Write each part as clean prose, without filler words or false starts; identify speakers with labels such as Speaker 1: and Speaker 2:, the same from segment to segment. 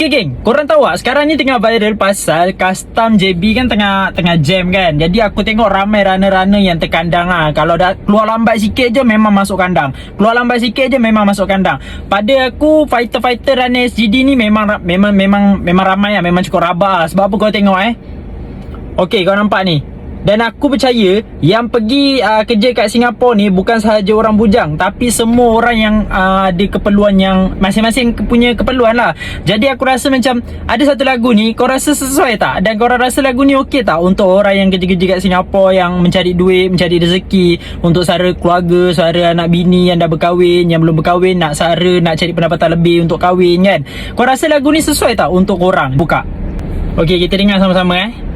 Speaker 1: Okay geng, korang tahu tak sekarang ni tengah viral pasal custom JB kan tengah jam kan. Jadi aku tengok ramai runner-runner yang terkandang lah. Kalau dah keluar lambat sikit je memang masuk kandang. Keluar lambat sikit je memang masuk kandang. Pada aku fighter-fighter runner SGD ni memang ramai lah, memang cukup rabak lah. Sebab apa kau tengok Okay, kau nampak ni. Dan aku percaya yang pergi kerja kat Singapura ni bukan sahaja orang bujang, tapi semua orang yang ada keperluan yang masing-masing punya keperluan lah. Jadi aku rasa macam ada satu lagu ni, kau rasa sesuai tak? Dan korang rasa lagu ni okey tak untuk orang yang kerja-kerja kat Singapura, yang mencari duit, mencari rezeki untuk sara keluarga, sara anak bini yang dah berkahwin, yang belum berkahwin, nak sara, nak cari pendapatan lebih untuk kahwin kan? Kau rasa lagu ni sesuai tak untuk korang? Buka. Okey, kita dengar sama-sama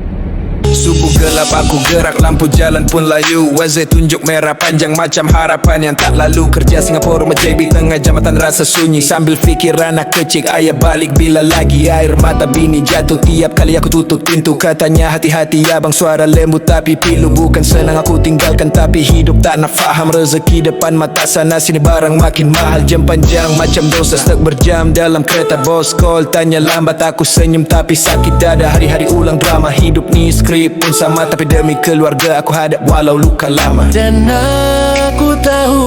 Speaker 2: Subuh gelap aku gerak, lampu jalan pun layu. Wazir tunjuk merah panjang macam harapan yang tak lalu. Kerja Singapura rumah JB tengah jambatan rasa sunyi. Sambil fikir anak kecil ayah balik bila lagi. Air mata bini jatuh tiap kali aku tutup pintu. Katanya hati-hati abang, suara lembut tapi pilu. Bukan senang aku tinggalkan tapi hidup tak nak faham. Rezeki depan mata sana sini barang makin mahal. Jam panjang macam dosa, stuck berjam dalam kereta. Bos call tanya lambat, aku senyum tapi sakit dada. Hari-hari ulang drama, hidup ni skrip pun sama, tapi demi keluarga aku hadap walau luka lama. Dan aku tahu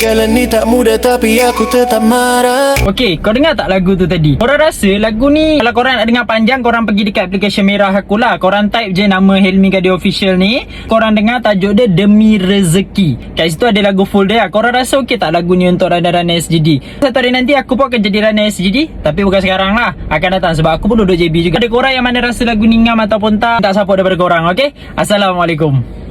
Speaker 2: jalan ni tak mudah tapi aku tetap marah.
Speaker 1: Okay, kau dengar tak lagu tu tadi? Korang rasa lagu ni kalau korang nak dengar panjang, korang pergi dekat aplikasi Merah aku lah. Korang type je nama Helmi Gadi Official ni, korang dengar tajuk dia Demi Rezeki. Kat situ ada lagu full dia. Korang rasa okey tak lagu ni untuk runner-runner SGD? Satu hari nanti aku pun akan jadi runner SGD, tapi bukan sekarang lah, akan datang sebab aku pun duduk JB juga. Ada korang yang mana rasa lagu ni ngam ataupun tak support daripada korang, okay? Assalamualaikum.